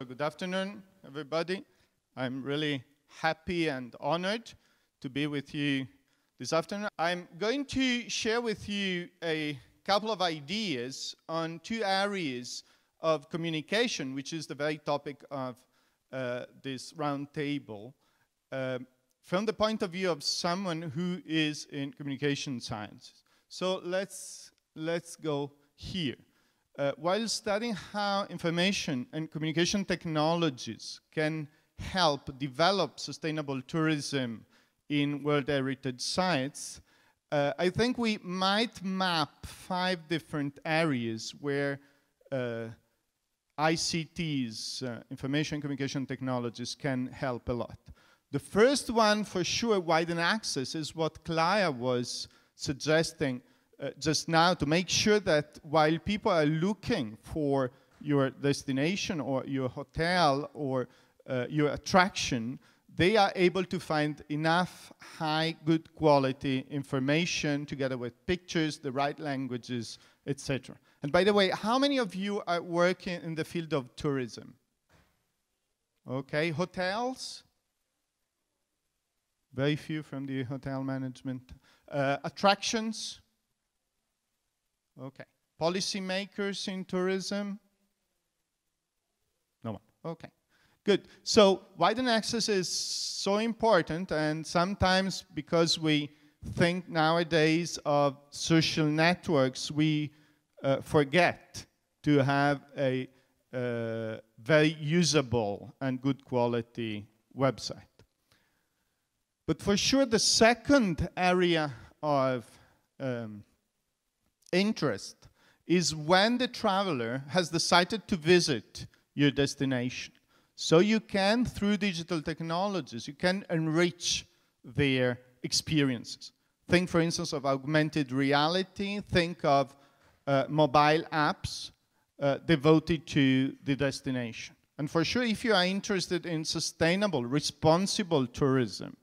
good afternoon, everybody. I'm really happy and honored to be with you this afternoon. I'm going to share with you a couple of ideas on two areas of communication, which is the very topic of this roundtable, from the point of view of someone who is in communication sciences. So let's go here. While studying how information and communication technologies can help develop sustainable tourism in World Heritage Sites, I think we might map 5 different areas where ICTs, information and communication technologies, can help a lot. The first one, for sure, widen access, is what Clara was suggesting just now, to make sure that while people are looking for your destination or your hotel or your attraction, they are able to find enough high, good quality information together with pictures, the right languages, etc. And by the way, how many of you are working in the field of tourism? Okay, hotels? Very few from the hotel management. Attractions? Okay. Policymakers in tourism? No one. Okay. Good. So widen access is so important, and sometimes because we think nowadays of social networks, we forget to have a very usable and good quality website. But for sure, the second area of interest is when the traveler has decided to visit your destination. So you can, through digital technologies, you can enrich their experiences. Think, for instance, of augmented reality. Think of mobile apps devoted to the destination. And for sure, if you are interested in sustainable, responsible tourism,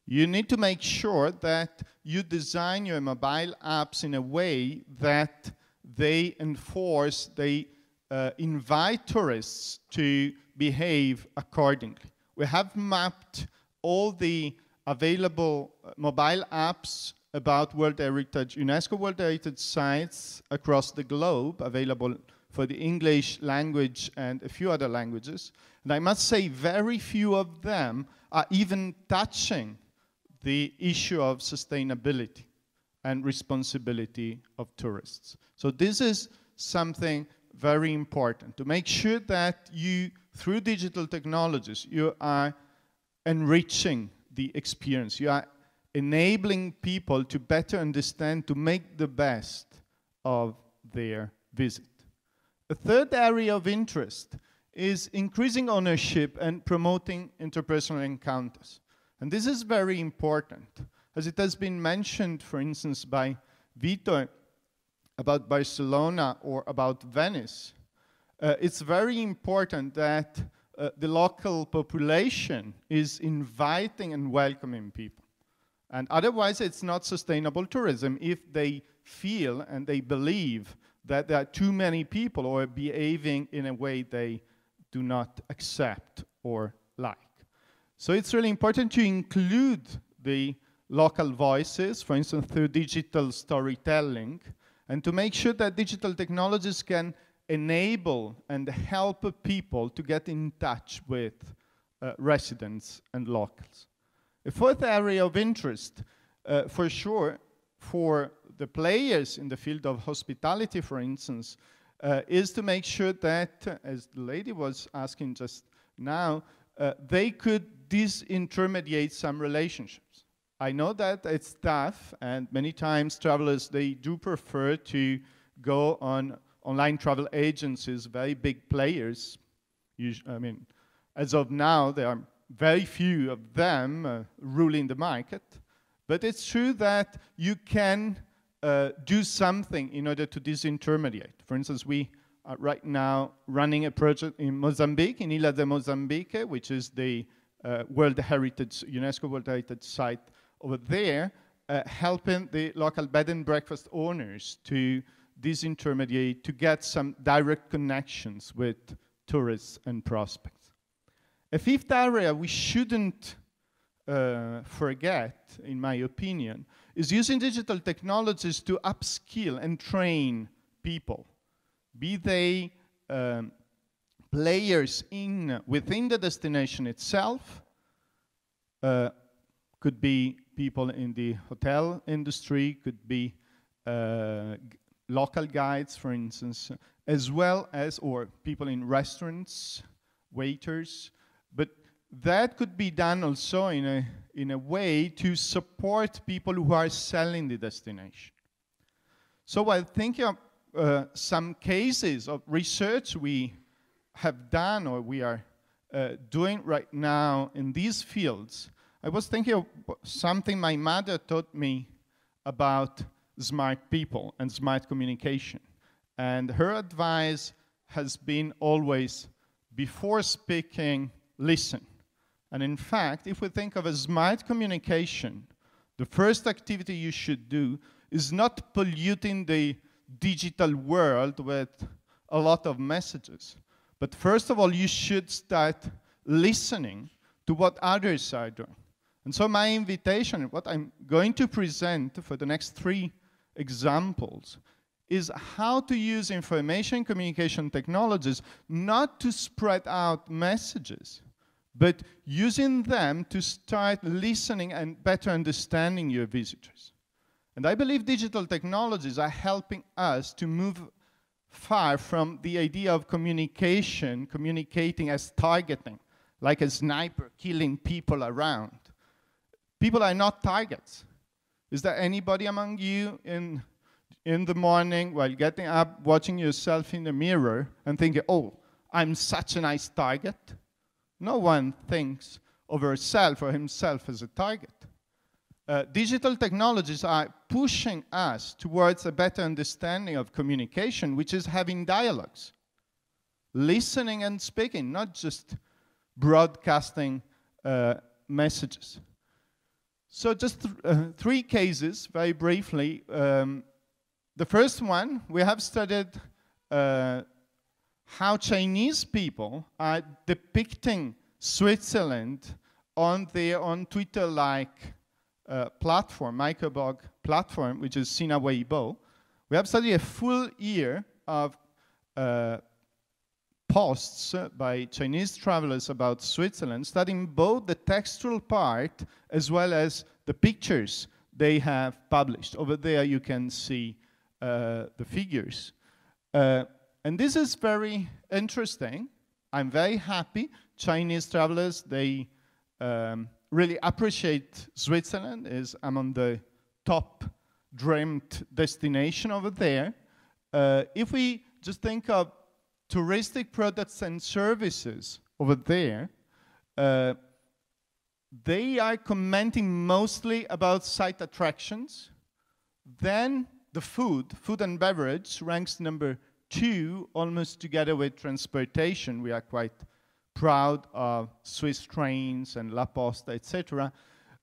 you need to make sure that you design your mobile apps in a way that they enforce, they invite tourists to behave accordingly. We have mapped all the available mobile apps about World Heritage, UNESCO World Heritage Sites across the globe, available for the English language and a few other languages. And I must say, very few of them are even touching the issue of sustainability and responsibility of tourists. So this is something very important, to make sure that you, through digital technologies, you are enriching the experience. You are enabling people to better understand, to make the best of their visit. A third area of interest is increasing ownership and promoting interpersonal encounters. And this is very important, as it has been mentioned, for instance, by Vito about Barcelona or about Venice. It's very important that the local population is inviting and welcoming people. And otherwise, it's not sustainable tourism if they feel and they believe that there are too many people or behaving in a way they do not accept or like. So it's really important to include the local voices, for instance, through digital storytelling, and to make sure that digital technologies can enable and help people to get in touch with residents and locals. A fourth area of interest, for sure, for the players in the field of hospitality, for instance, is to make sure that, as the lady was asking just now, they could disintermediate some relationships. I know that it's tough, and many times travelers, they do prefer to go on online travel agencies, very big players. I mean, as of now, there are very few of them ruling the market. But it's true that you can do something in order to disintermediate. For instance, we are right now running a project in Mozambique, in Ilha de Mozambique, which is the World Heritage, UNESCO World Heritage Site over there, helping the local bed and breakfast owners to disintermediate, to get some direct connections with tourists and prospects. A fifth area we shouldn't forget, in my opinion, is using digital technologies to upskill and train people, be they players within the destination itself, could be people in the hotel industry, could be local guides, for instance, as well as, or people in restaurants, waiters, but that could be done also in a way to support people who are selling the destination. So while thinking of some cases of research we have done or we are doing right now in these fields, I was thinking of something my mother taught me about smart people and smart communication. And her advice has been always, before speaking, listen. And in fact, if we think of a smart communication, the first activity you should do is not polluting the digital world with a lot of messages. But first of all, you should start listening to what others are doing. And so my invitation, what I'm going to present for the next 3 examples, is how to use information communication technologies not to spread out messages, but using them to start listening and better understanding your visitors. And I believe digital technologies are helping us to move far from the idea of communicating as targeting, like a sniper killing people around. People are not targets. Is there anybody among you in the morning while getting up, watching yourself in the mirror and thinking, oh, I'm such a nice target? No one thinks of herself or himself as a target. Digital technologies are pushing us towards a better understanding of communication, which is having dialogues, listening and speaking, not just broadcasting messages. So just 3 cases, very briefly. The first one, we have studied how Chinese people are depicting Switzerland on their own Twitter-like platform, microblog platform, which is Sina Weibo. We have studied a full year of posts by Chinese travelers about Switzerland, studying both the textual part as well as the pictures they have published. Over there you can see the figures. And this is very interesting. I'm very happy. Chinese travelers, they really appreciate Switzerland, is among the top dreamed destination over there. If we just think of touristic products and services over there, they are commenting mostly about site attractions. Then the food and beverage ranks number 2, almost together with transportation. We are quite proud of Swiss trains and La Posta, etc.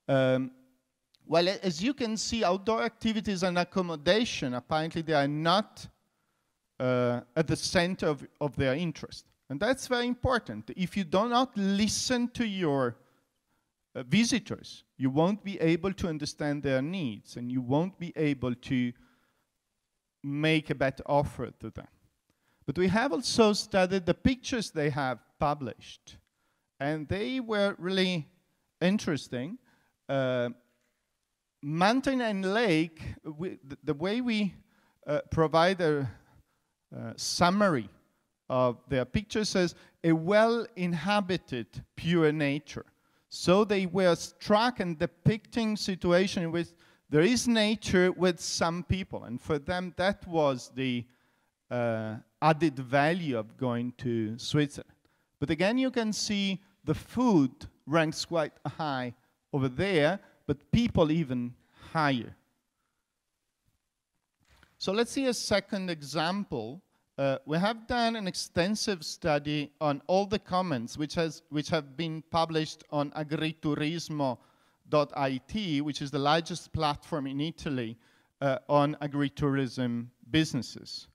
Well, as you can see, outdoor activities and accommodation, apparently they are not at the center of their interest. And that's very important. If you do not listen to your visitors, you won't be able to understand their needs, and you won't be able to make a better offer to them. But we have also studied the pictures they have published, and they were really interesting. Mountain and lake, the way we provide a summary of their pictures says, a well-inhabited, pure nature. So they were struck and depicting situation in which there is nature with some people, and for them that was the added value of going to Switzerland. But again, you can see the food ranks quite high over there, but people even higher. So let's see a second example. We have done an extensive study on all the comments which have been published on agriturismo.it, which is the largest platform in Italy on agritourism businesses.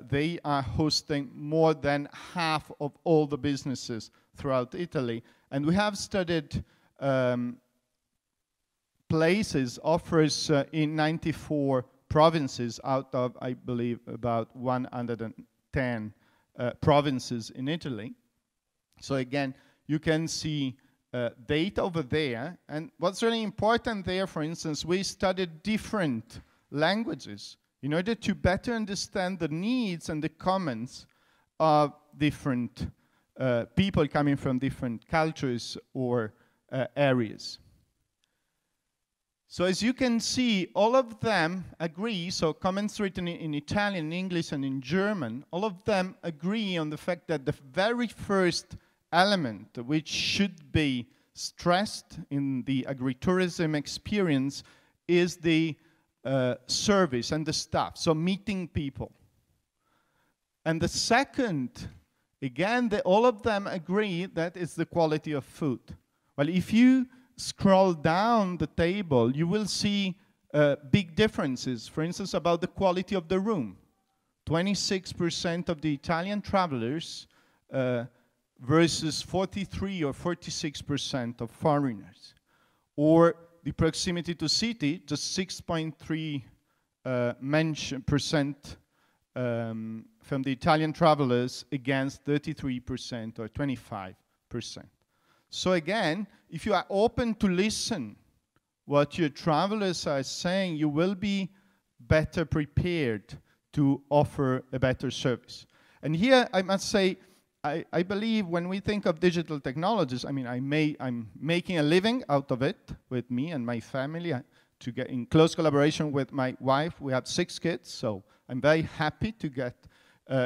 They are hosting more than half of all the businesses throughout Italy. And we have studied places, offers in 94 provinces out of, I believe, about 110 provinces in Italy. So again, you can see data over there. And what's really important there, for instance, we studied different languages in order to better understand the needs and the comments of different people coming from different cultures or areas. So as you can see, all of them agree, so comments written in Italian, English, and in German, all of them agree on the fact that the very first element which should be stressed in the agritourism experience is the service and the staff, so meeting people. And the second, again, all of them agree that it's the quality of food. Well, if you scroll down the table, you will see big differences, for instance, about the quality of the room. 26% of the Italian travelers versus 43 or 46% of foreigners. Or the proximity to city, just 6.3% from the Italian travelers against 33% or 25%. So again, if you are open to listen what your travelers are saying, you will be better prepared to offer a better service. And here I must say, I believe when we think of digital technologies, I mean, I'm making a living out of it with me and my family to get in close collaboration with my wife. We have 6 kids, so I'm very happy to get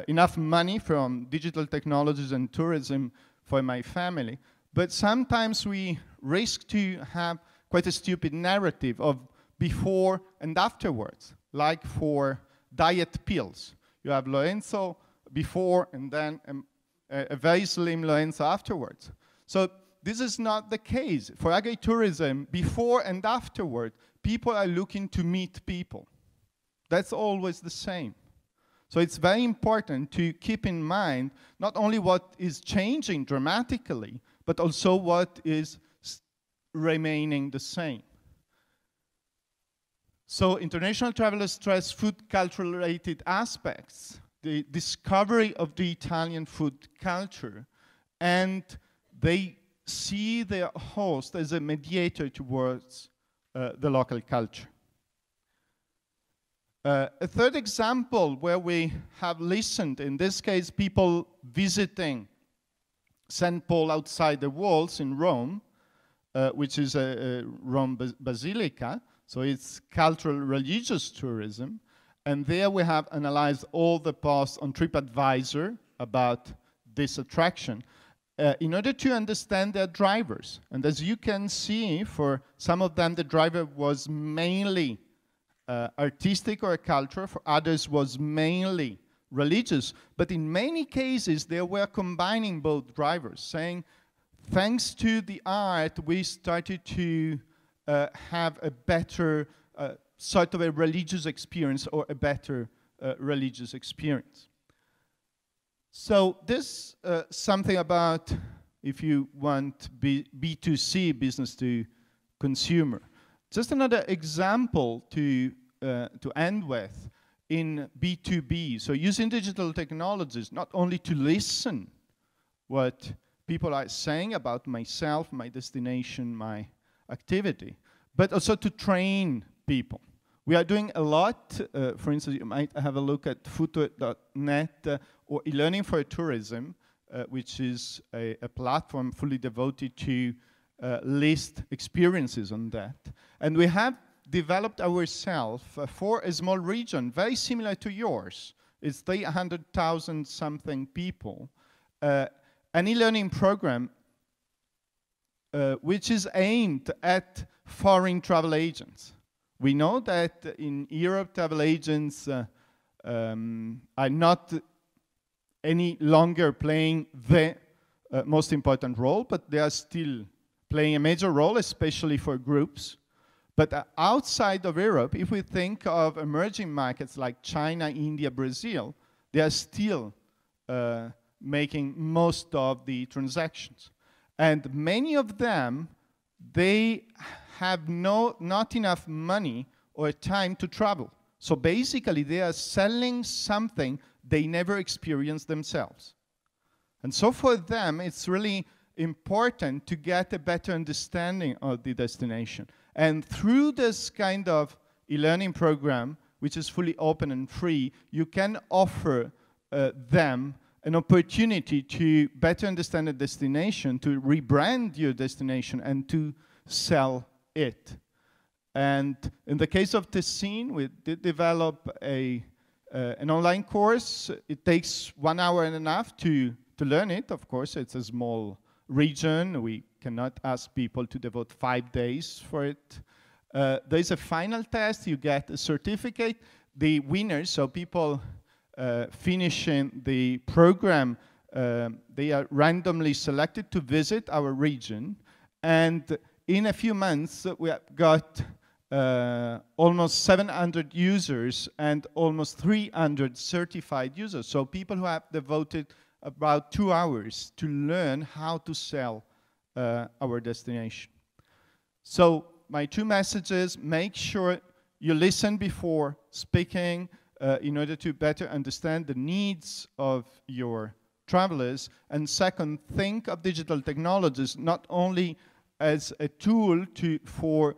enough money from digital technologies and tourism for my family. But sometimes we risk to have quite a stupid narrative of before and afterwards, like for diet pills. You have Lorenzo before and then a very slim Lorenzo afterwards. So this is not the case. For agritourism, before and afterward, people are looking to meet people. That's always the same. So it's very important to keep in mind not only what is changing dramatically, but also what is remaining the same. So international travelers stress food culture-related aspects, the discovery of the Italian food culture, and they see their host as a mediator towards the local culture. A third example where we have listened, in this case, people visiting St. Paul outside the walls in Rome, which is a Rome Basilica, so it's cultural religious tourism. And there we have analyzed all the posts on TripAdvisor about this attraction in order to understand their drivers. And as you can see, for some of them, the driver was mainly artistic or cultural, for others was mainly religious. But in many cases, they were combining both drivers, saying, thanks to the art, we started to have a better sort of a religious experience or a better religious experience. So this something about, if you want, B2C, business to consumer. Just another example to end with in B2B. So using digital technologies, not only to listen what people are saying about myself, my destination, my activity, but also to train people. We are doing a lot. For instance, you might have a look at future.net or e-learning for tourism, which is a platform fully devoted to list experiences on that. And we have developed ourselves for a small region, very similar to yours. It's 300,000 something people. An e-learning program which is aimed at foreign travel agents. We know that in Europe, travel agents are not any longer playing the most important role, but they are still playing a major role, especially for groups. But outside of Europe, if we think of emerging markets like China, India, Brazil, they are still making most of the transactions. And many of them, they have not enough money or time to travel. So basically, they are selling something they never experienced themselves. And so for them, it's really important to get a better understanding of the destination. And through this kind of e-learning program, which is fully open and free, you can offer them an opportunity to better understand the destination, to rebrand your destination, and to sell it. And in the case of Tessin, we did develop an online course. It takes 1 hour and a half to learn it. Of course, it's a small region. We cannot ask people to devote 5 days for it. There's a final test. You get a certificate. The winners, so people finishing the program, they are randomly selected to visit our region. And in a few months, we have got almost 700 users and almost 300 certified users. So people who have devoted about 2 hours to learn how to sell our destination. So my 2 messages: make sure you listen before speaking in order to better understand the needs of your travelers. And second, think of digital technologies not only as a tool for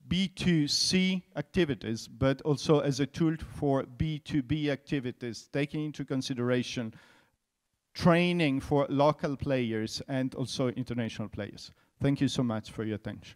B2C activities, but also as a tool for B2B activities, taking into consideration training for local players and also international players. Thank you so much for your attention.